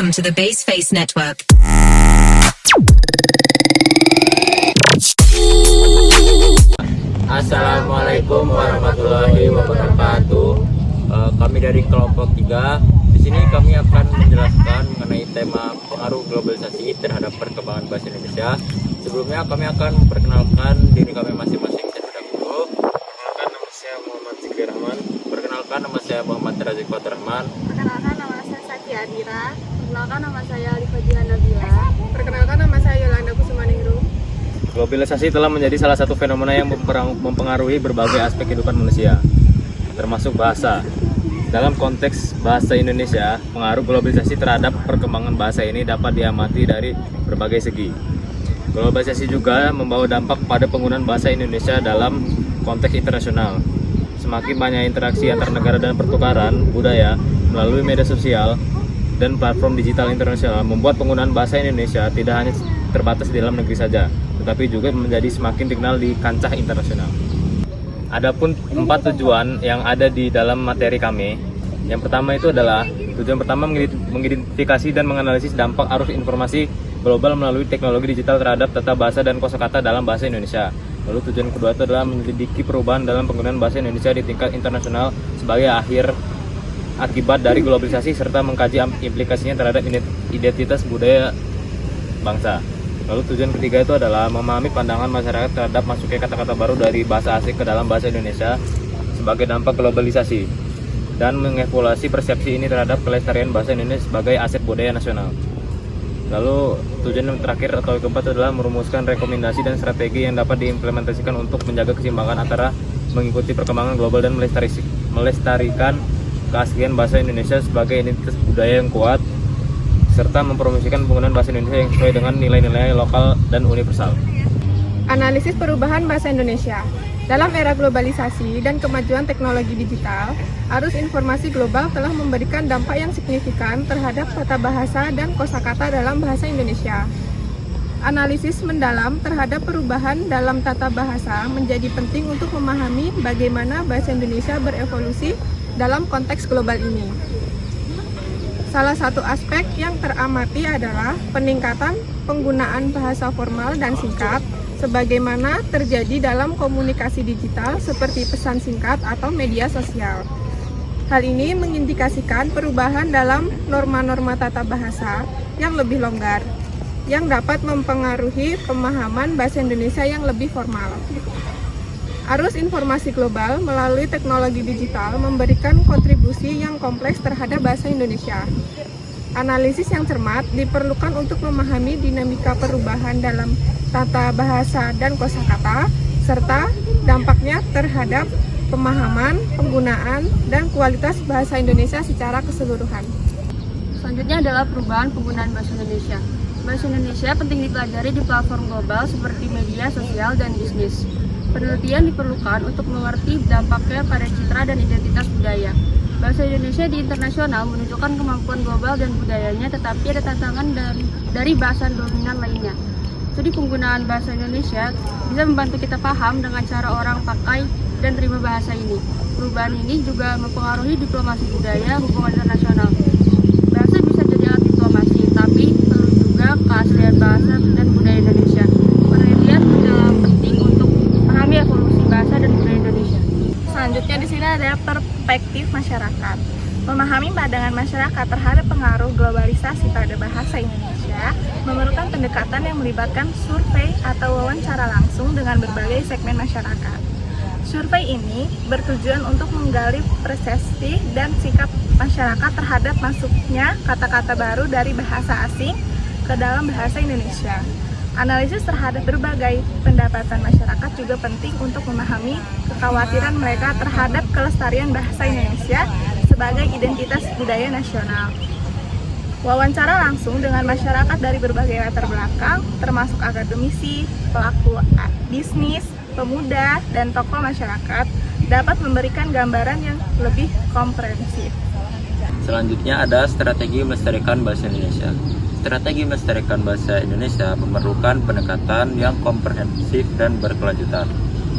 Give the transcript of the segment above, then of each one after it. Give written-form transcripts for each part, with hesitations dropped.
Welcome to the Baseface Network. Assalamualaikum warahmatullahi wabarakatuh. Kami dari kelompok 3. Di sini kami akan menjelaskan mengenai tema pengaruh globalisasi terhadap perkembangan bahasa Indonesia. Sebelumnya kami akan memperkenalkan diri kami masing-masing terlebih dahulu. Perkenalkan, nama saya Muhammad Zikri Rahman. Perkenalkan, nama saya Muhammad Razik Faturrahman. Perkenalkan, nama saya Saki Adira. Perkenalkan, nama saya Alifa Jihan Nabila. Perkenalkan, nama saya Yolanda Kusumaningrum. Globalisasi telah menjadi salah satu fenomena yang mempengaruhi berbagai aspek kehidupan manusia, termasuk bahasa. Dalam konteks bahasa Indonesia, pengaruh globalisasi terhadap perkembangan bahasa ini dapat diamati dari berbagai segi. Globalisasi juga membawa dampak pada penggunaan bahasa Indonesia dalam konteks internasional. Semakin banyak interaksi antar negara dan pertukaran budaya melalui media sosial dan platform digital internasional membuat penggunaan bahasa Indonesia tidak hanya terbatas di dalam negeri saja, tetapi juga menjadi semakin dikenal di kancah internasional. Adapun 4 tujuan yang ada di dalam materi kami. Yang pertama itu adalah tujuan pertama mengidentifikasi dan menganalisis dampak arus informasi global melalui teknologi digital terhadap tata bahasa dan kosakata dalam bahasa Indonesia. Lalu tujuan kedua itu adalah menyelidiki perubahan dalam penggunaan bahasa Indonesia di tingkat internasional sebagai akhir akibat dari globalisasi serta mengkaji implikasinya terhadap identitas budaya bangsa. Lalu tujuan ketiga itu adalah memahami pandangan masyarakat terhadap masuknya kata-kata baru dari bahasa asing ke dalam bahasa Indonesia sebagai dampak globalisasi dan mengevaluasi persepsi ini terhadap kelestarian bahasa Indonesia sebagai aset budaya nasional. Lalu tujuan yang terakhir atau keempat adalah merumuskan rekomendasi dan strategi yang dapat diimplementasikan untuk menjaga keseimbangan antara mengikuti perkembangan global dan melestarikan keaslian bahasa Indonesia sebagai identitas budaya yang kuat, serta mempromosikan penggunaan bahasa Indonesia yang sesuai dengan nilai-nilai lokal dan universal. Analisis perubahan bahasa Indonesia. Dalam era globalisasi dan kemajuan teknologi digital, arus informasi global telah memberikan dampak yang signifikan terhadap tata bahasa dan kosakata dalam bahasa Indonesia. Analisis mendalam terhadap perubahan dalam tata bahasa menjadi penting untuk memahami bagaimana bahasa Indonesia berevolusi dalam konteks global ini. Salah satu aspek yang teramati adalah peningkatan penggunaan bahasa formal dan singkat sebagaimana terjadi dalam komunikasi digital seperti pesan singkat atau media sosial. Hal ini mengindikasikan perubahan dalam norma-norma tata bahasa yang lebih longgar, yang dapat mempengaruhi pemahaman bahasa Indonesia yang lebih formal. Arus informasi global melalui teknologi digital memberikan kontribusi yang kompleks terhadap bahasa Indonesia. Analisis yang cermat diperlukan untuk memahami dinamika perubahan dalam tata bahasa dan kosakata, serta dampaknya terhadap pemahaman, penggunaan, dan kualitas bahasa Indonesia secara keseluruhan. Selanjutnya adalah perubahan penggunaan bahasa Indonesia. Bahasa Indonesia penting dipelajari di platform global seperti media sosial dan bisnis. Penelitian diperlukan untuk mengerti dampaknya pada citra dan identitas budaya. Bahasa Indonesia di internasional menunjukkan kemampuan global dan budayanya, tetapi ada tantangan dari bahasa dominan lainnya. Studi penggunaan bahasa Indonesia bisa membantu kita paham dengan cara orang pakai dan terima bahasa ini. Perubahan ini juga mempengaruhi diplomasi budaya, hubungan internasional. Bahasa bisa jadi alat diplomasi, tapi perlu juga keaslian bahasa dan budaya Indonesia. Penelitian menjadi penting untuk memahami evolusi bahasa dan budaya Indonesia. Selanjutnya di sini ada perspektif masyarakat. Memahami pandangan masyarakat terhadap pengaruh globalisasi pada bahasa Indonesia memerlukan pendekatan yang melibatkan survei atau wawancara langsung dengan berbagai segmen masyarakat. Survei ini bertujuan untuk menggali persepsi dan sikap masyarakat terhadap masuknya kata-kata baru dari bahasa asing ke dalam bahasa Indonesia. Analisis terhadap berbagai pendapatan masyarakat juga penting untuk memahami kekhawatiran mereka terhadap kelestarian bahasa Indonesia sebagai identitas budaya nasional. Wawancara langsung dengan masyarakat dari berbagai latar belakang, termasuk akademisi, pelaku bisnis, pemuda, dan tokoh masyarakat, dapat memberikan gambaran yang lebih komprehensif. Selanjutnya ada strategi melestarikan bahasa Indonesia. Strategi melestarikan bahasa Indonesia memerlukan pendekatan yang komprehensif dan berkelanjutan.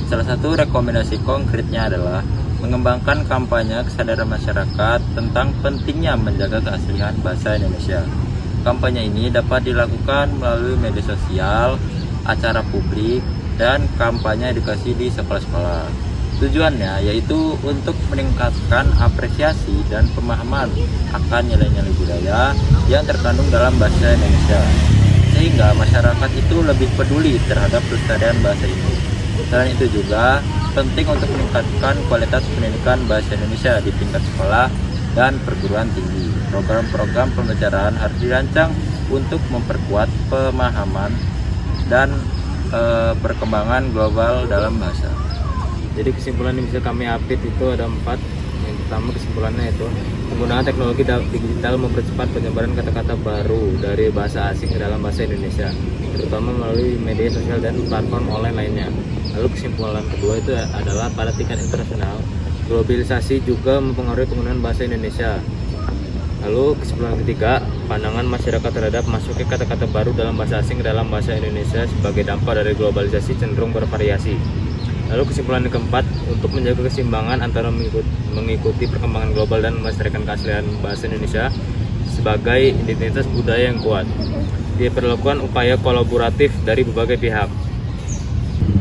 Salah satu rekomendasi konkretnya adalah mengembangkan kampanye kesadaran masyarakat tentang pentingnya menjaga keaslian bahasa Indonesia. Kampanye ini dapat dilakukan melalui media sosial, acara publik, dan kampanye edukasi di sekolah-sekolah. Tujuannya yaitu untuk meningkatkan apresiasi dan pemahaman akan nilai-nilai budaya yang terkandung dalam bahasa Indonesia, sehingga masyarakat itu lebih peduli terhadap pelestarian bahasa ini. Selain itu juga penting untuk meningkatkan kualitas pendidikan bahasa Indonesia di tingkat sekolah dan perguruan tinggi. Program-program pembelajaran harus dirancang untuk memperkuat pemahaman dan perkembangan global dalam bahasa. Jadi kesimpulan yang bisa kami update itu ada 4. Yang pertama kesimpulannya itu penggunaan teknologi digital mempercepat penyebaran kata-kata baru dari bahasa asing ke dalam bahasa Indonesia, terutama melalui media sosial dan platform online lainnya. Lalu kesimpulan kedua itu adalah pada tingkat internasional, globalisasi juga mempengaruhi penggunaan bahasa Indonesia. Lalu kesimpulan ketiga, pandangan masyarakat terhadap masuknya kata-kata baru dalam bahasa asing ke dalam bahasa Indonesia sebagai dampak dari globalisasi cenderung bervariasi. Lalu kesimpulan yang keempat, untuk menjaga keseimbangan antara mengikuti perkembangan global dan melestarikan keaslian bahasa Indonesia sebagai identitas budaya yang kuat, diperlukan upaya kolaboratif dari berbagai pihak.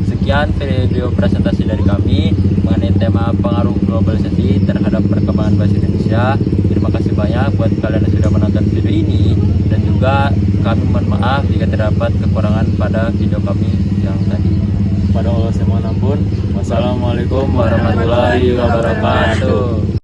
Sekian video presentasi dari kami mengenai tema pengaruh globalisasi terhadap perkembangan bahasa Indonesia. Terima kasih banyak buat kalian yang sudah menonton video ini, dan juga kami mohon maaf jika terdapat kekurangan pada video kami yang tadi. Pada Allah saya mohon ampun. Wassalamualaikum warahmatullahi wabarakatuh.